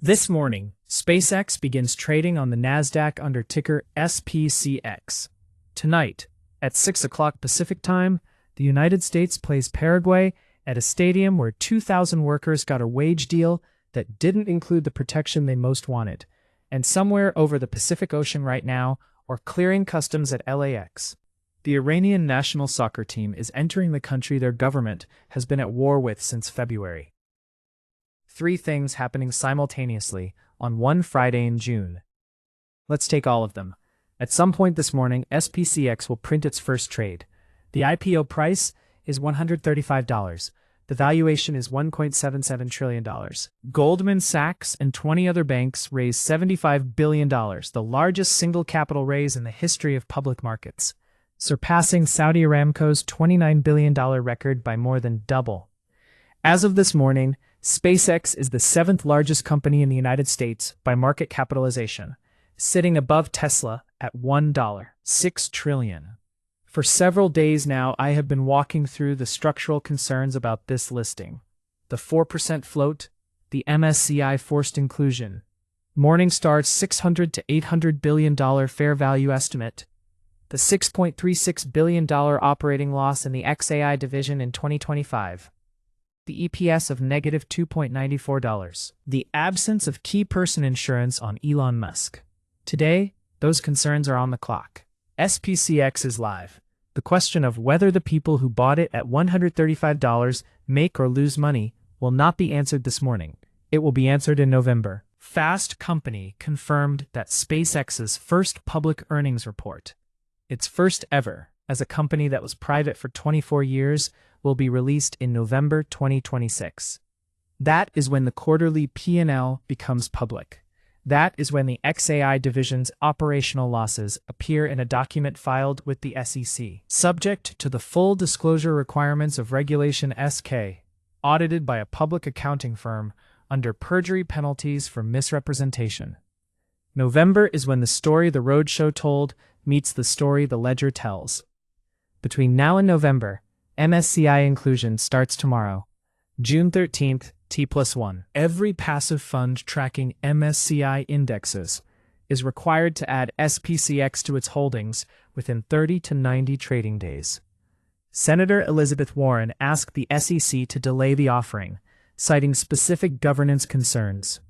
This morning, SpaceX begins trading on the Nasdaq under ticker SPCX. Tonight, at 6 o'clock Pacific Time, the United States plays Paraguay at a stadium where 2,000 workers got a wage deal that didn't include the protection they most wanted, and somewhere over the Pacific Ocean right now, or clearing customs at LAX. The Iranian national soccer team is entering the country their government has been at war with since February. Three things happening simultaneously on one Friday in June. Let's take all of them. At some point this morning, SPCX will print its first trade. The IPO price is $135. The valuation is $1.77 trillion. Goldman Sachs and 20 other banks raised $75 billion, the largest single capital raise in the history of public markets, surpassing Saudi Aramco's $29 billion record by more than double. As of this morning, SpaceX is the seventh largest company in the United States by market capitalization, sitting above Tesla at $1.6 trillion. For several days now, I have been walking through the structural concerns about this listing. The 4% float, the MSCI forced inclusion, Morningstar's $600 to $800 billion fair value estimate, the $6.36 billion operating loss in the XAI division in 2025, the EPS of negative $2.94, the absence of key person insurance on Elon Musk. Today, those concerns are on the clock. SPCX is live. The question of whether the people who bought it at $135 make or lose money will not be answered this morning. It will be answered in November. Fast Company confirmed that SpaceX's first public earnings report, its first ever as a company that was private for 24 years, will be released in November 2026. That is when the quarterly P&L becomes public. That is when the XAI division's operational losses appear in a document filed with the SEC, subject to the full disclosure requirements of Regulation S-K, audited by a public accounting firm under perjury penalties for misrepresentation. November is when the story the roadshow told meets the story the ledger tells. Between now and November, MSCI inclusion starts tomorrow, June 13th, T+1. Every passive fund tracking MSCI indexes is required to add SPCX to its holdings within 30 to 90 trading days. Senator Elizabeth Warren asked the SEC to delay the offering, citing specific governance concerns.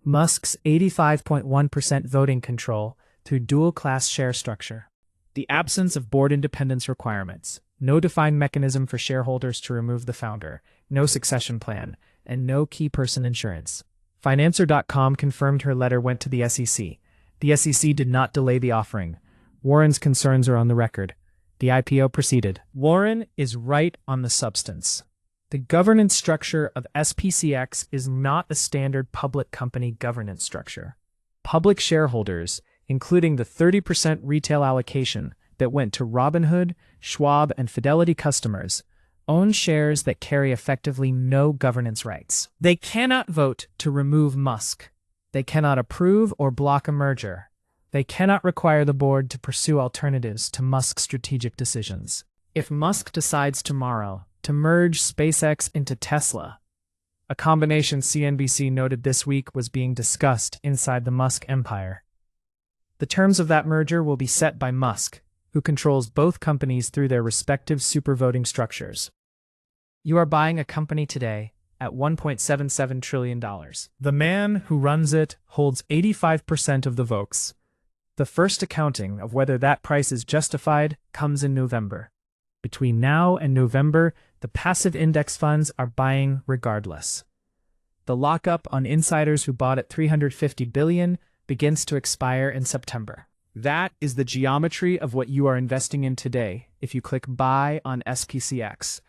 Musk's 85.1% voting control through dual-class share structure. The absence of board independence requirements. No defined mechanism for shareholders to remove the founder, no succession plan, and no key person insurance. Financer.com confirmed her letter went to the SEC. The SEC did not delay the offering. Warren's concerns are on the record. The IPO proceeded. Warren is right on the substance. The governance structure of SPCX is not a standard public company governance structure. Public shareholders, including the 30% retail allocation that went to Robinhood, Schwab, and Fidelity customers, own shares that carry effectively no governance rights. They cannot vote to remove Musk. They cannot approve or block a merger. They cannot require the board to pursue alternatives to Musk's strategic decisions. If Musk decides tomorrow to merge SpaceX into Tesla, a combination CNBC noted this week was being discussed inside the Musk empire. The terms of that merger will be set by Musk, who controls both companies through their respective supervoting structures. You are buying a company today at $1.77 trillion. The man who runs it holds 85% of the votes. The first accounting of whether that price is justified comes in November. Between now and November, the passive index funds are buying regardless. The lockup on insiders who bought at $350 billion begins to expire in September. That is the geometry of what you are investing in today if you click buy on SPCX.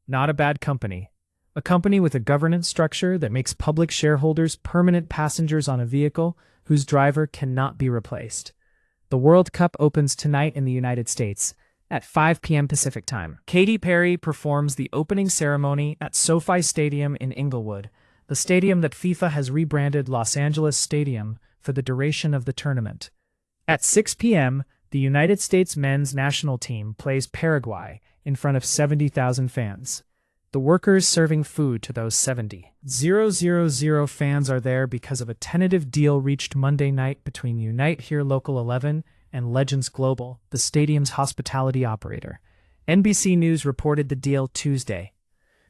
Not a bad company. A company with a governance structure that makes public shareholders permanent passengers on a vehicle whose driver cannot be replaced. The World Cup opens tonight in the United States at 5 p.m. Pacific Time. Katy Perry performs the opening ceremony at SoFi Stadium in Inglewood, the stadium that FIFA has rebranded Los Angeles Stadium for the duration of the tournament. At 6 p.m., the United States men's national team plays Paraguay in front of 70,000 fans. The workers serving food to those 70,000 fans are there because of a tentative deal reached Monday night between Unite Here Local 11 and Legends Global, the stadium's hospitality operator. NBC News reported the deal Tuesday.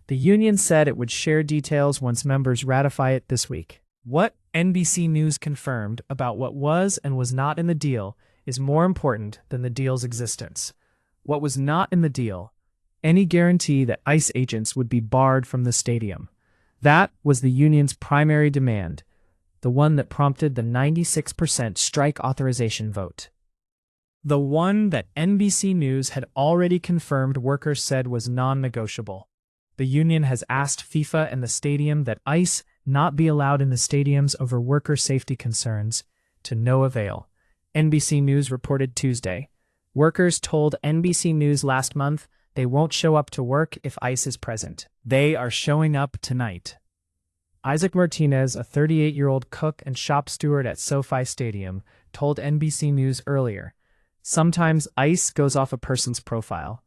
The union said it would share details once members ratify it this week. What NBC News confirmed about what was and was not in the deal is more important than the deal's existence. What was not in the deal: any guarantee that ICE agents would be barred from the stadium. That was the union's primary demand, the one that prompted the 96% strike authorization vote. The one that NBC News had already confirmed workers said was non-negotiable. The union has asked FIFA and the stadium that ICE not be allowed in the stadiums over worker safety concerns, to no avail. NBC News reported Tuesday. Workers told NBC News last month they won't show up to work if ICE is present. They are showing up tonight. Isaac Martinez, a 38-year-old cook and shop steward at SoFi Stadium, told NBC News earlier, "Sometimes ICE goes off a person's profile.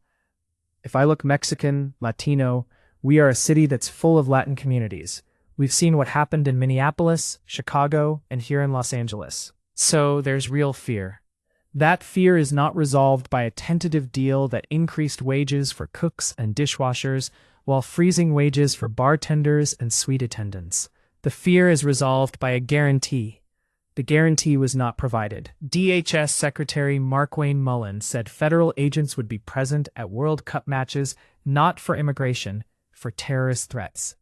If I look Mexican, Latino, we are a city that's full of Latin communities. We've seen what happened in Minneapolis, Chicago, and here in Los Angeles. So there's real fear. That fear is not resolved by a tentative deal that increased wages for cooks and dishwashers while freezing wages for bartenders and suite attendants. The fear is resolved by a guarantee. The guarantee was not provided." DHS Secretary Markwayne Mullen said federal agents would be present at World Cup matches not for immigration, for terrorist threats.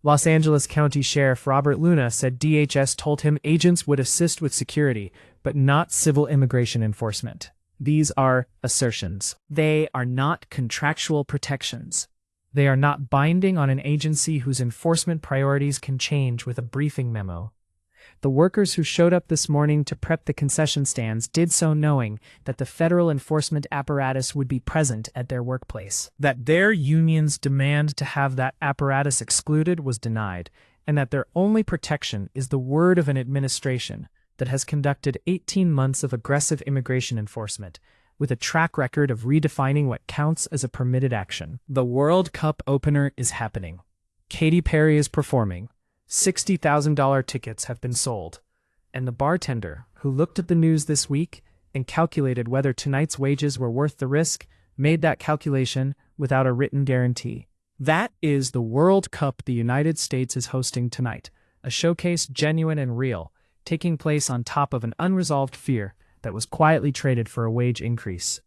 Los Angeles County Sheriff Robert Luna said DHS told him agents would assist with security, but not civil immigration enforcement. These are assertions. They are not contractual protections. They are not binding on an agency whose enforcement priorities can change with a briefing memo. The workers who showed up this morning to prep the concession stands did so knowing that the federal enforcement apparatus would be present at their workplace, that their union's demand to have that apparatus excluded was denied, and that their only protection is the word of an administration that has conducted 18 months of aggressive immigration enforcement, with a track record of redefining what counts as a permitted action. The World Cup opener is happening. Katy Perry is performing. $60,000 tickets have been sold. And the bartender, who looked at the news this week and calculated whether tonight's wages were worth the risk, made that calculation without a written guarantee. That is the World Cup the United States is hosting tonight, a showcase genuine and real, taking place on top of an unresolved fear that was quietly traded for a wage increase.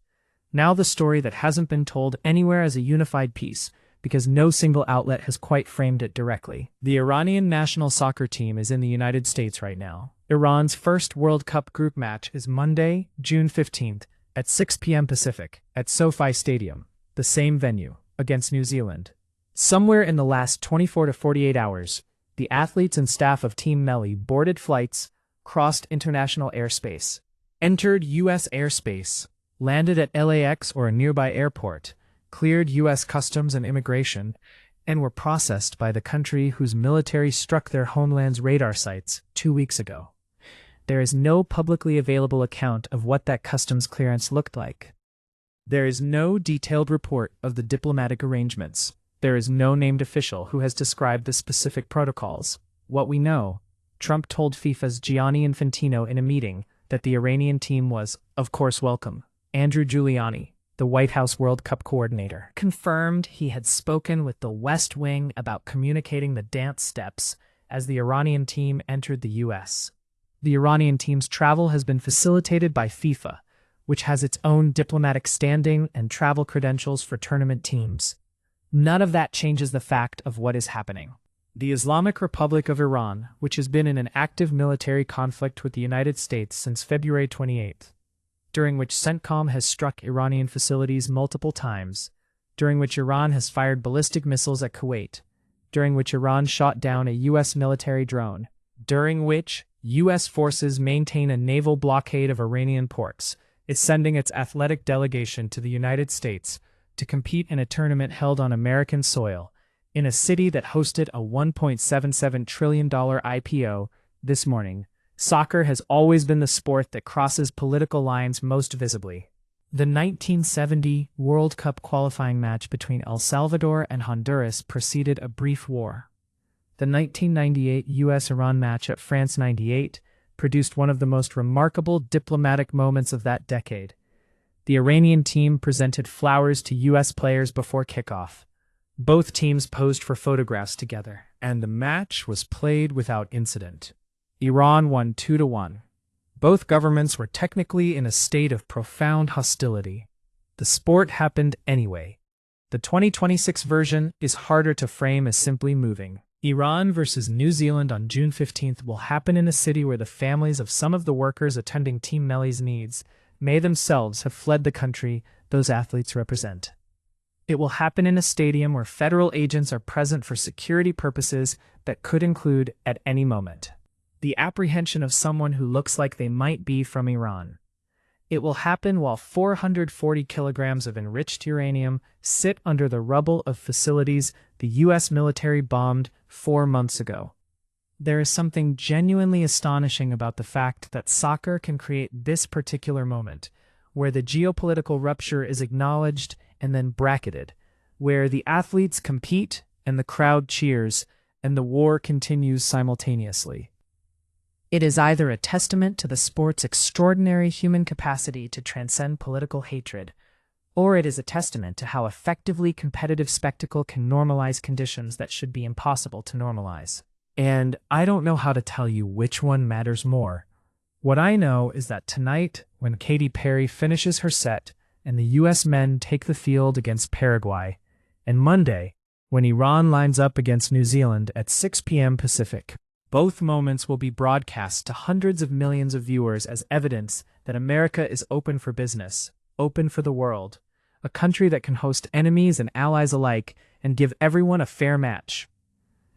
Now the story that hasn't been told anywhere as a unified piece, because no single outlet has quite framed it directly. The Iranian national soccer team is in the United States right now. Iran's first World Cup group match is Monday, June 15th, at 6 p.m. Pacific, at SoFi Stadium, the same venue, against New Zealand. Somewhere in the last 24 to 48 hours, the athletes and staff of Team Melli boarded flights, crossed international airspace, entered U.S. airspace, landed at LAX or a nearby airport, cleared U.S. Customs and Immigration, and were processed by the country whose military struck their homeland's radar sites 2 weeks ago. There is no publicly available account of what that customs clearance looked like. There is no detailed report of the diplomatic arrangements. There is no named official who has described the specific protocols. What we know, Trump told FIFA's Gianni Infantino in a meeting that the Iranian team was, of course, welcome. Andrew Giuliani, the White House World Cup coordinator, confirmed he had spoken with the West Wing about communicating the dance steps as the Iranian team entered the U.S. The Iranian team's travel has been facilitated by FIFA, which has its own diplomatic standing and travel credentials for tournament teams. None of that changes the fact of what is happening. The Islamic Republic of Iran, which has been in an active military conflict with the United States since February 28th, during which CENTCOM has struck Iranian facilities multiple times, during which Iran has fired ballistic missiles at Kuwait, during which Iran shot down a U.S. military drone, during which U.S. forces maintain a naval blockade of Iranian ports, is sending its athletic delegation to the United States to compete in a tournament held on American soil, in a city that hosted a $1.77 trillion IPO this morning. Soccer has always been the sport that crosses political lines most visibly. The 1970 World Cup qualifying match between El Salvador and Honduras preceded a brief war. The 1998 US-Iran match at France 98 produced one of the most remarkable diplomatic moments of that decade. The Iranian team presented flowers to US players before kickoff. Both teams posed for photographs together, and the match was played without incident. Iran won 2-1. Both governments were technically in a state of profound hostility. The sport happened anyway. The 2026 version is harder to frame as simply moving. Iran versus New Zealand on June 15th will happen in a city where the families of some of the workers attending Team Melli's needs may themselves have fled the country those athletes represent. It will happen in a stadium where federal agents are present for security purposes that could include at any moment the apprehension of someone who looks like they might be from Iran. It will happen while 440 kilograms of enriched uranium sit under the rubble of facilities the U.S. military bombed 4 months ago. There is something genuinely astonishing about the fact that soccer can create this particular moment, where the geopolitical rupture is acknowledged and then bracketed, where the athletes compete and the crowd cheers, and the war continues simultaneously. It is either a testament to the sport's extraordinary human capacity to transcend political hatred, or it is a testament to how effectively competitive spectacle can normalize conditions that should be impossible to normalize. And I don't know how to tell you which one matters more. What I know is that tonight, when Katy Perry finishes her set and the U.S. men take the field against Paraguay, and Monday, when Iran lines up against New Zealand at 6 p.m. Pacific, both moments will be broadcast to hundreds of millions of viewers as evidence that America is open for business, open for the world, a country that can host enemies and allies alike and give everyone a fair match.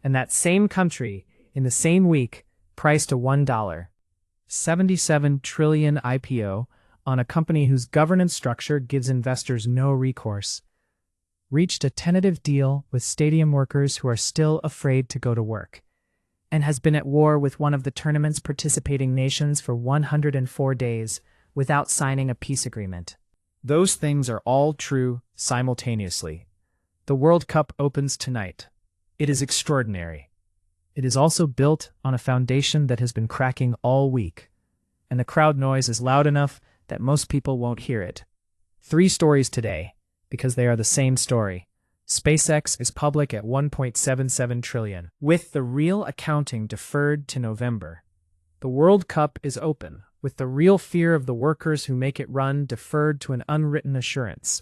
And that same country, in the same week, priced a $1.77 trillion IPO on a company whose governance structure gives investors no recourse, reached a tentative deal with stadium workers who are still afraid to go to work, and has been at war with one of the tournament's participating nations for 104 days without signing a peace agreement. Those things are all true simultaneously. The World Cup opens tonight. It is extraordinary. It is also built on a foundation that has been cracking all week, and the crowd noise is loud enough that most people won't hear it. 3 stories today, because they are the same story. SpaceX is public at $1.77 trillion, with the real accounting deferred to November. The World Cup is open, with the real fear of the workers who make it run deferred to an unwritten assurance.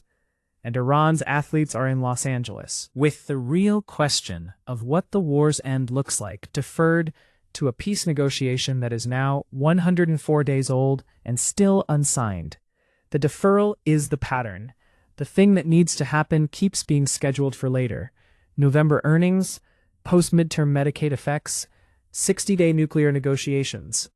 And Iran's athletes are in Los Angeles, with the real question of what the war's end looks like deferred to a peace negotiation that is now 104 days old and still unsigned. The deferral is the pattern. The thing that needs to happen keeps being scheduled for later. November earnings, post-midterm Medicaid effects, 60-day nuclear negotiations.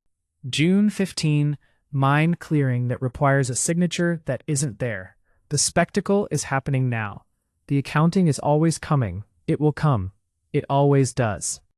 June 15, mine clearing that requires a signature that isn't there. The spectacle is happening now. The accounting is always coming. It will come. It always does.